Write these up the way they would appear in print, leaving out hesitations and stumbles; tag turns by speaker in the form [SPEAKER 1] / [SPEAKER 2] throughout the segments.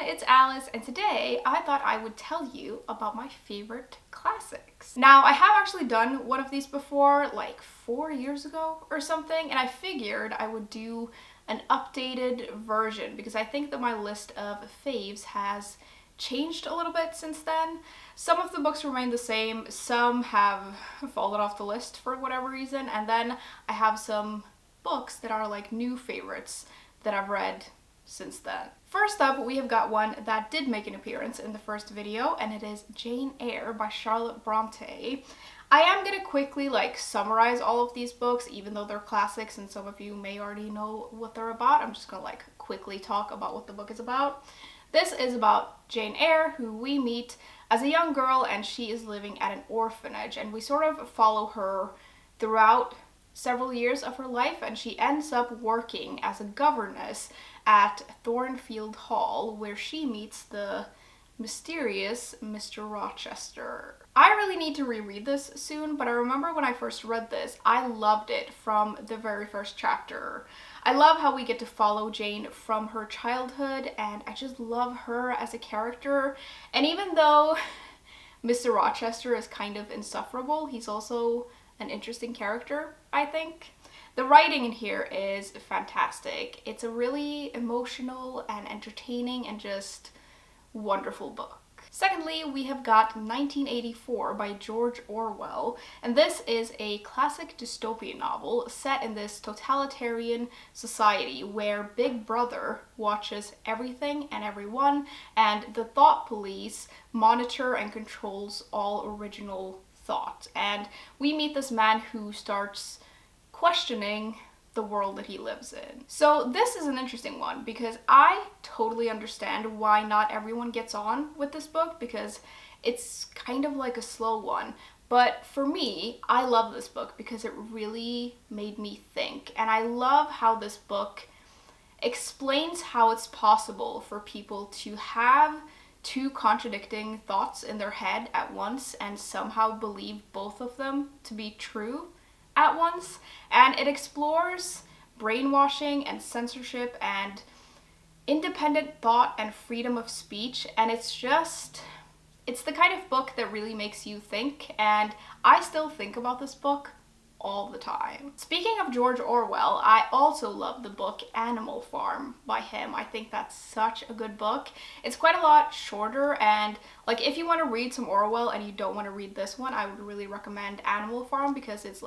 [SPEAKER 1] it's Alice, and today I thought I would tell you about my favorite classics. Now, I have actually done one of these before, like 4 years ago or something, and I figured I would do an updated version because I think that my list of faves has changed a little bit since then. Some of the books remain the same, some have fallen off the list for whatever reason, and then I have some books that are like new favorites that I've read since then. First up, we have got one that did make an appearance in the first video, and it is Jane Eyre by Charlotte Bronte. I am gonna quickly summarize all of these books, even though they're classics and some of you may already know what they're about. I'm just gonna quickly talk about what the book is about. This is about Jane Eyre, who we meet as a young girl, and she is living at an orphanage, and we sort of follow her throughout several years of her life, and she ends up working as a governess at Thornfield Hall, where she meets the mysterious Mr. Rochester. I really need to reread this soon, but I remember when I first read this, I loved it from the very first chapter. I love how we get to follow Jane from her childhood, and I just love her as a character. And even though Mr. Rochester is kind of insufferable, he's also an interesting character, I think. The writing in here is fantastic. It's a really emotional and entertaining and just wonderful book. Secondly, we have got 1984 by George Orwell, and this is a classic dystopian novel set in this totalitarian society where Big Brother watches everything and everyone, and the thought police monitor and controls all original thought. And we meet this man who starts questioning the world that he lives in. So this is an interesting one because I totally understand why not everyone gets on with this book, because it's kind of like a slow one. But for me, I love this book because it really made me think. And I love how this book explains how it's possible for people to have two contradicting thoughts in their head at once and somehow believe both of them to be true at once. And it explores brainwashing and censorship and independent thought and freedom of speech, and it's the kind of book that really makes you think, and I still think about this book all the time. Speaking of George Orwell, I also love the book Animal Farm by him. I think that's such a good book. It's quite a lot shorter, and if you want to read some Orwell and you don't want to read this one, I would really recommend Animal Farm because it's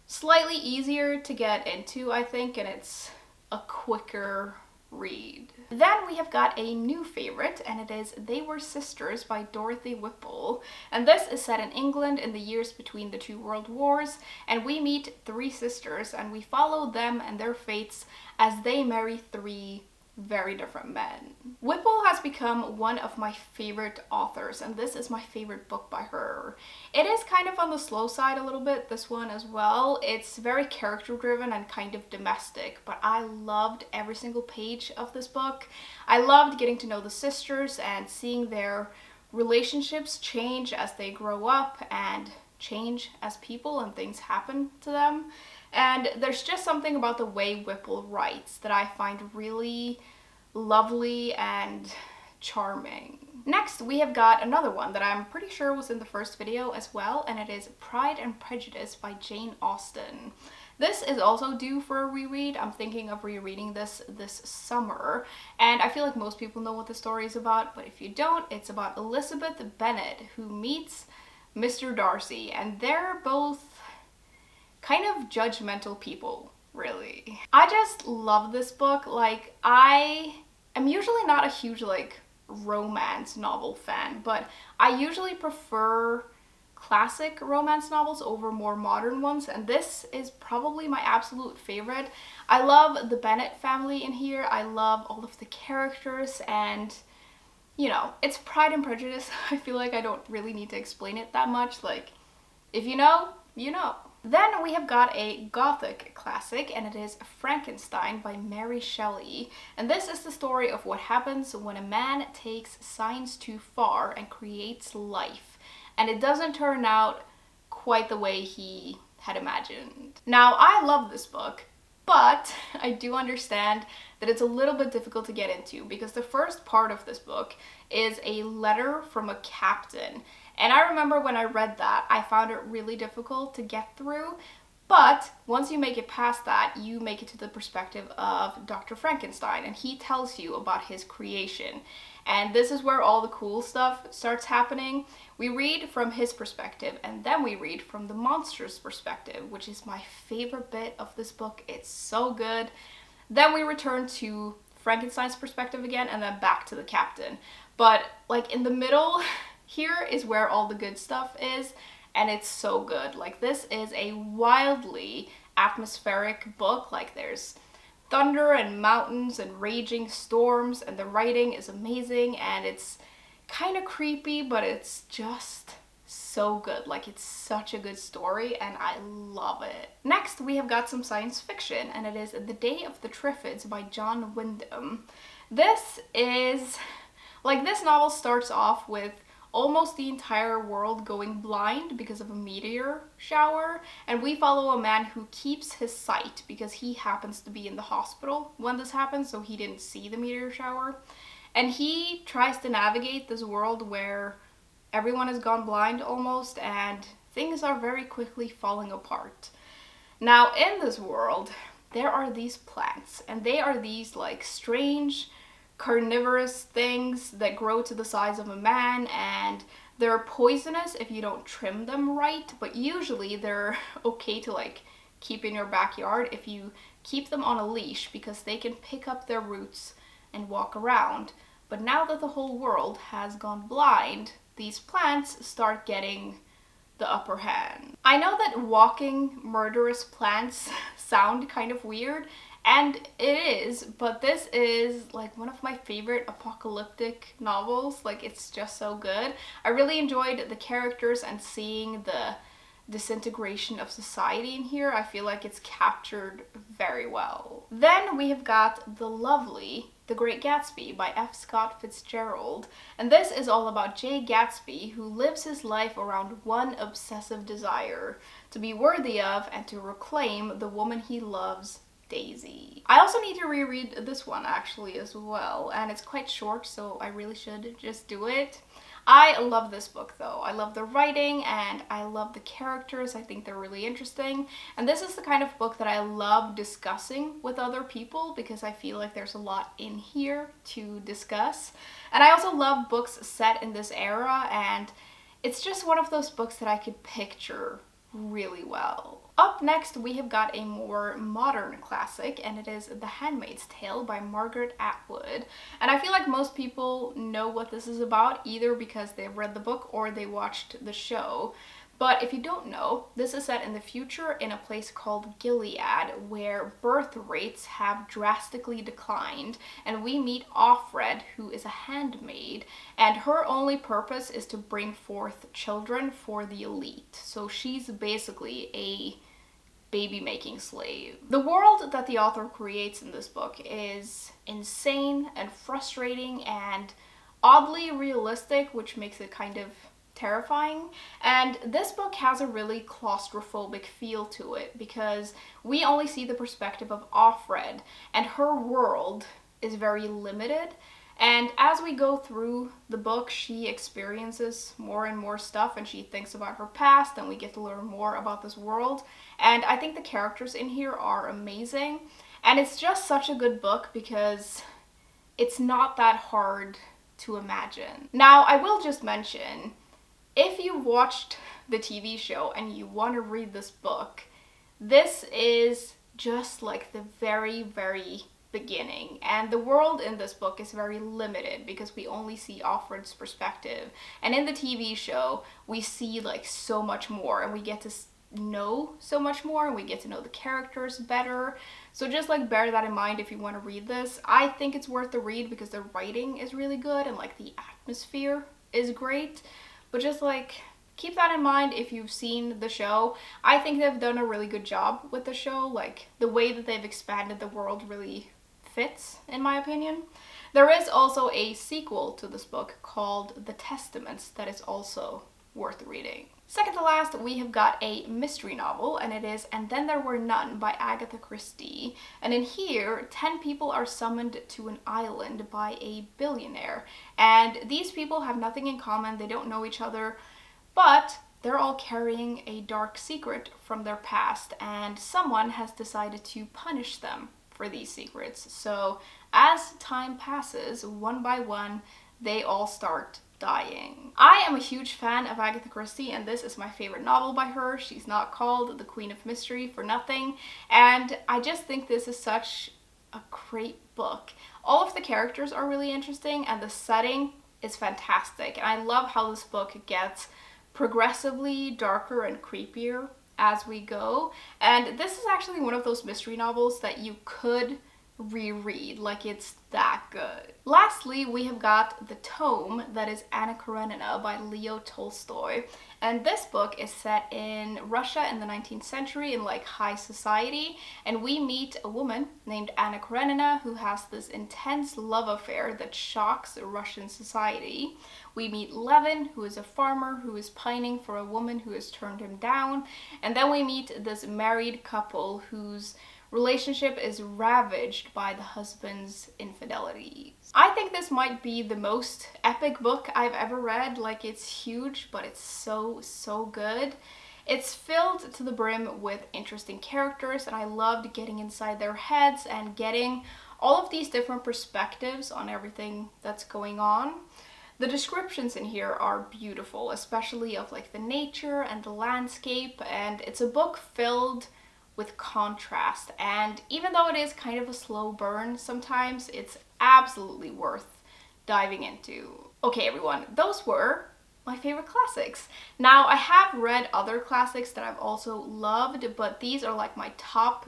[SPEAKER 1] slightly easier to get into, I think, and it's a quicker read. Then we have got a new favorite, and it is They Were Sisters by Dorothy Whipple. And this is set in England in the years between the two world wars, and we meet three sisters and we follow them and their fates as they marry three very different men. Whipple has become one of my favorite authors, and this is my favorite book by her. It is kind of on the slow side a little bit, this one as well. It's very character driven and kind of domestic, but I loved every single page of this book. I loved getting to know the sisters and seeing their relationships change as they grow up and change as people and things happen to them. And there's just something about the way Whipple writes that I find really lovely and charming. Next, we have got another one that I'm pretty sure was in the first video as well, and it is Pride and Prejudice by Jane Austen. This is also due for a reread. I'm thinking of rereading this summer, and I feel like most people know what the story is about, but if you don't, it's about Elizabeth Bennet, who meets Mr. Darcy, and they're both kind of judgmental people, really. I just love this book. I am usually not a huge romance novel fan, but I usually prefer classic romance novels over more modern ones, and this is probably my absolute favorite. I love the Bennet family in here. I love all of the characters, and it's Pride and Prejudice. I feel like I don't really need to explain it that much. If you know, you know. Then we have got a Gothic classic, and it is Frankenstein by Mary Shelley. And this is the story of what happens when a man takes science too far and creates life. And it doesn't turn out quite the way he had imagined. Now, I love this book But I do understand that it's a little bit difficult to get into because the first part of this book is a letter from a captain. And I remember when I read that, I found it really difficult to get through. But once you make it past that, you make it to the perspective of Dr. Frankenstein, and he tells you about his creation. And this is where all the cool stuff starts happening. We read from his perspective, and then we read from the monster's perspective, which is my favorite bit of this book. It's so good. Then we return to Frankenstein's perspective again, and then back to the captain. But like in the middle, here is where all the good stuff is, and it's so good. Like, this is a wildly atmospheric book. Like, there's thunder and mountains and raging storms, and the writing is amazing, and it's kind of creepy, but it's just so good. Like, it's such a good story, and I love it. Next, we have got some science fiction, and it is The Day of the Triffids by John Wyndham. This novel starts off with almost the entire world going blind because of a meteor shower, and we follow a man who keeps his sight because he happens to be in the hospital when this happens, so he didn't see the meteor shower. And he tries to navigate this world where everyone has gone blind almost, and things are very quickly falling apart. Now, in this world, there are these plants, and they are these like strange carnivorous things that grow to the size of a man, and they're poisonous if you don't trim them right, but usually they're okay to like keep in your backyard if you keep them on a leash, because they can pick up their roots and walk around. But now that the whole world has gone blind, these plants start getting the upper hand. I know that walking murderous plants sound kind of weird, and it is, but this is like one of my favorite apocalyptic novels. Like, it's just so good. I really enjoyed the characters and seeing the disintegration of society in here. I feel like it's captured very well. Then we have got the lovely The Great Gatsby by F. Scott Fitzgerald. And this is all about Jay Gatsby, who lives his life around one obsessive desire: to be worthy of and to reclaim the woman he loves, Daisy. I also need to reread this one actually as well, and it's quite short, so I really should just do it. I love this book though. I love the writing and I love the characters. I think they're really interesting. And this is the kind of book that I love discussing with other people because I feel like there's a lot in here to discuss. And I also love books set in this era, and it's just one of those books that I could picture really well. Up next, we have got a more modern classic, and it is The Handmaid's Tale by Margaret Atwood. And I feel like most people know what this is about, either because they've read the book or they watched the show. But if you don't know, this is set in the future in a place called Gilead, where birth rates have drastically declined, and we meet Offred, who is a handmaid, and her only purpose is to bring forth children for the elite. So she's basically a baby-making slave. The world that the author creates in this book is insane and frustrating and oddly realistic, which makes it kind of terrifying. And this book has a really claustrophobic feel to it because we only see the perspective of Offred, and her world is very limited. And as we go through the book, she experiences more and more stuff, and she thinks about her past, and we get to learn more about this world. And I think the characters in here are amazing. And it's just such a good book because it's not that hard to imagine. Now, I will just mention, if you watched the TV show and you want to read this book, this is just like the very, very beginning. And the world in this book is very limited because we only see Offred's perspective. And in the TV show, we see like so much more, and we get to know so much more, and we get to know the characters better. So just like bear that in mind if you want to read this. I think it's worth the read because the writing is really good and like the atmosphere is great. But just like keep that in mind if you've seen the show. I think they've done a really good job with the show. Like, the way that they've expanded the world really fits, in my opinion. There is also a sequel to this book called The Testaments that is also worth reading. Second to last, we have got a mystery novel, and it is And Then There Were None by Agatha Christie. And in here, 10 people are summoned to an island by a billionaire. And these people have nothing in common, they don't know each other, but they're all carrying a dark secret from their past, and someone has decided to punish them for these secrets. So as time passes, one by one, they all start dying. I am a huge fan of Agatha Christie, and this is my favorite novel by her. She's not called the Queen of Mystery for nothing, and I just think this is such a great book. All of the characters are really interesting, and the setting is fantastic, and I love how this book gets progressively darker and creepier as we go. And this is actually one of those mystery novels that you could reread, like it's that good. Lastly, we have got the tome that is Anna Karenina by Leo Tolstoy, and this book is set in Russia in the 19th century in like high society, and we meet a woman named Anna Karenina who has this intense love affair that shocks Russian society. We meet Levin, who is a farmer who is pining for a woman who has turned him down, and then we meet this married couple whose relationship is ravaged by the husband's infidelity. I think this might be the most epic book I've ever read. Like, it's huge, but it's so good. It's filled to the brim with interesting characters, and I loved getting inside their heads and getting all of these different perspectives on everything that's going on. The descriptions in here are beautiful, especially of like the nature and the landscape, and it's a book filled with contrast, and even though it is kind of a slow burn sometimes, it's absolutely worth diving into. Okay everyone, those were my favorite classics. Now, I have read other classics that I've also loved, but these are like my top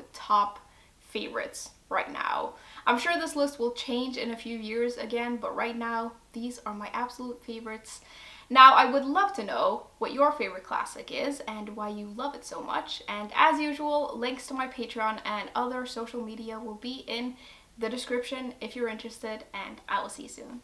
[SPEAKER 1] favorites right now. I'm sure this list will change in a few years again, but right now, these are my absolute favorites. Now, I would love to know what your favorite classic is and why you love it so much. And as usual, links to my Patreon and other social media will be in the description if you're interested, and I will see you soon.